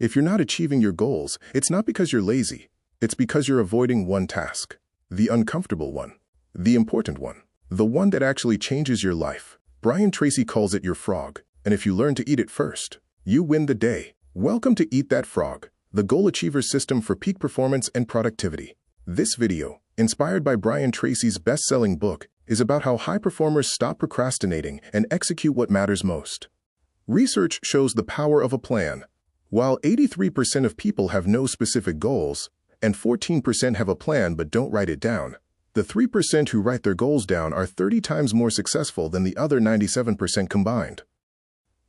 If you're not achieving your goals, it's not because you're lazy. It's because you're avoiding one task. The uncomfortable one. The important one. The one that actually changes your life. Brian Tracy calls it your frog, and if you learn to eat it first, you win the day. Welcome to Eat That Frog, the Goal Achievers System for Peak Performance and Productivity. This video, inspired by Brian Tracy's best-selling book, is about how high performers stop procrastinating and execute what matters most. Research shows the power of a plan. While 83% of people have no specific goals, and 14% have a plan but don't write it down, the 3% who write their goals down are 30 times more successful than the other 97% combined.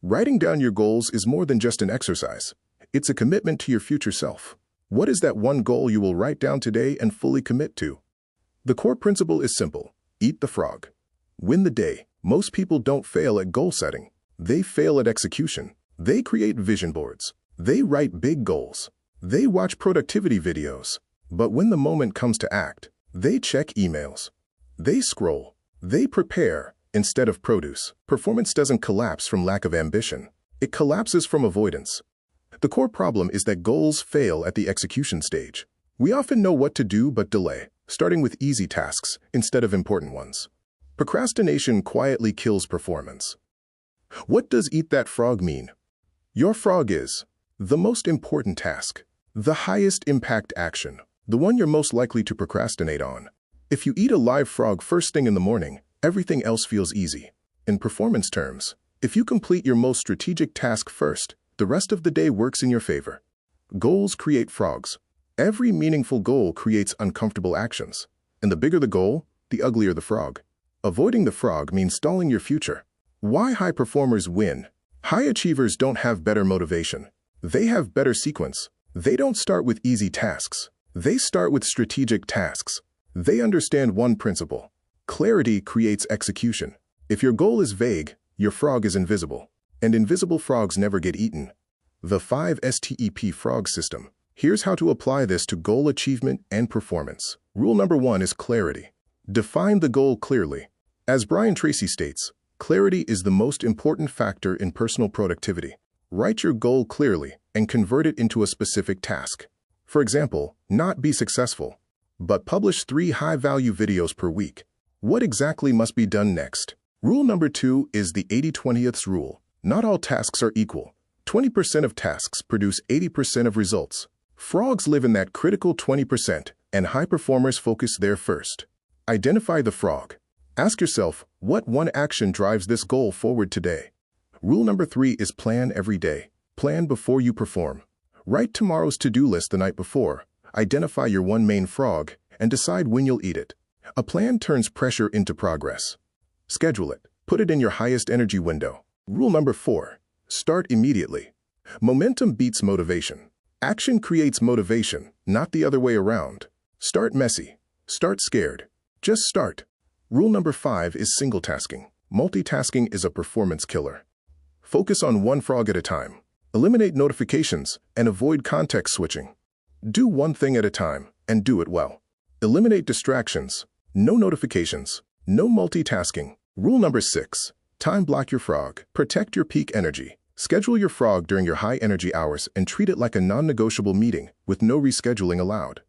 Writing down your goals is more than just an exercise. It's a commitment to your future self. What is that one goal you will write down today and fully commit to? The core principle is simple. Eat the frog. Win the day. Most people don't fail at goal setting. They fail at execution. They create vision boards. They write big goals. They watch productivity videos. But when the moment comes to act, they check emails. They scroll. They prepare instead of produce. Performance doesn't collapse from lack of ambition. It collapses from avoidance. The core problem is that goals fail at the execution stage. We often know what to do but delay, starting with easy tasks instead of important ones. Procrastination quietly kills performance. What does Eat That Frog mean? Your frog is the most important task, the highest impact action, the one you're most likely to procrastinate on. If you eat a live frog first thing in the morning, everything else feels easy. In performance terms, if you complete your most strategic task first, the rest of the day works in your favor. Goals create frogs. Every meaningful goal creates uncomfortable actions. And the bigger the goal, the uglier the frog. Avoiding the frog means stalling your future. Why high performers win? High achievers don't have better motivation. They have better sequence. They don't start with easy tasks. They start with strategic tasks. They understand one principle. Clarity creates execution. If your goal is vague, your frog is invisible. And invisible frogs never get eaten. The 5-STEP frog system. Here's how to apply this to goal achievement and performance. Rule number 1 is clarity. Define the goal clearly. As Brian Tracy states, clarity is the most important factor in personal productivity. Write your goal clearly and convert it into a specific task. For example, not be successful, but publish 3 high-value videos per week. What exactly must be done next? Rule number 2 is the 80-20th rule. Not all tasks are equal. 20% of tasks produce 80% of results. Frogs live in that critical 20%, and high performers focus there first. Identify the frog. Ask yourself, what one action drives this goal forward today? Rule number 3 is plan every day. Plan before you perform. Write tomorrow's to-do list the night before. Identify your one main frog and decide when you'll eat it. A plan turns pressure into progress. Schedule it. Put it in your highest energy window. Rule number 4. Start immediately. Momentum beats motivation. Action creates motivation, not the other way around. Start messy. Start scared. Just start. Rule number 5 is single tasking. Multitasking is a performance killer. Focus on one frog at a time. Eliminate notifications and avoid context switching. Do one thing at a time and do it well. Eliminate distractions. No notifications. No multitasking. Rule number 6. Time block your frog. Protect your peak energy. Schedule your frog during your high energy hours and treat it like a non-negotiable meeting with no rescheduling allowed.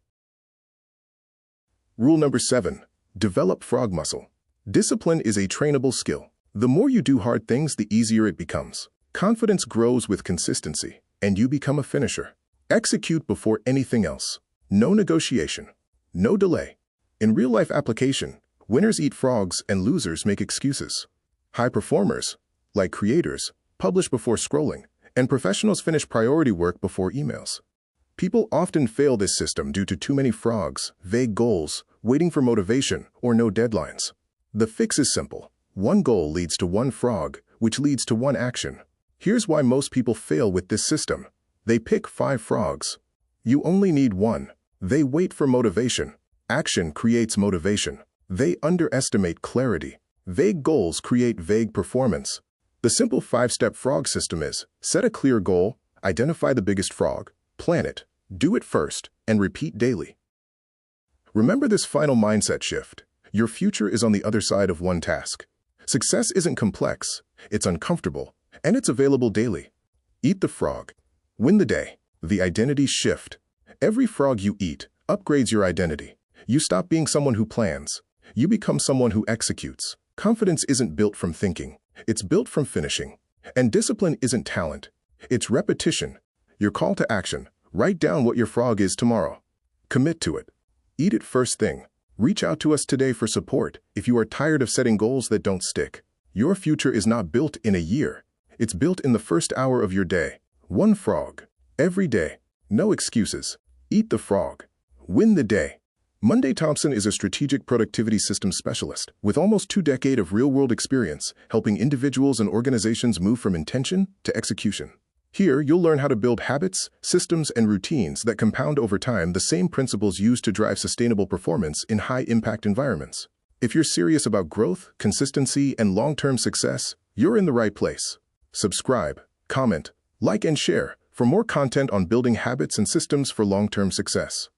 Rule number 7. Develop frog muscle. Discipline is a trainable skill. The more you do hard things, the easier it becomes. Confidence grows with consistency, and you become a finisher. Execute before anything else. No negotiation. No delay. In real-life application, winners eat frogs and losers make excuses. High performers, like creators, publish before scrolling, and professionals finish priority work before emails. People often fail this system due to too many frogs, vague goals, waiting for motivation, or no deadlines. The fix is simple. One goal leads to one frog, which leads to one action. Here's why most people fail with this system. They pick 5 frogs. You only need one. They wait for motivation. Action creates motivation. They underestimate clarity. Vague goals create vague performance. The simple 5-step frog system is: set a clear goal, identify the biggest frog, plan it, do it first, and repeat daily. Remember this final mindset shift. Your future is on the other side of one task. Success isn't complex, it's uncomfortable, and it's available daily. Eat the frog. Win the day. The identity shift. Every frog you eat upgrades your identity. You stop being someone who plans. You become someone who executes. Confidence isn't built from thinking. It's built from finishing. And discipline isn't talent. It's repetition. Your call to action. Write down what your frog is tomorrow. Commit to it. Eat it first thing. Reach out to us today for support if you are tired of setting goals that don't stick. Your future is not built in a year. It's built in the first hour of your day. One frog. Every day. No excuses. Eat the frog. Win the day. Monday Thompson is a strategic productivity systems specialist with almost 2 decades of real-world experience helping individuals and organizations move from intention to execution. Here, you'll learn how to build habits, systems, and routines that compound over time the same principles used to drive sustainable performance in high-impact environments. If you're serious about growth, consistency, and long-term success, you're in the right place. Subscribe, comment, like, and share for more content on building habits and systems for long-term success.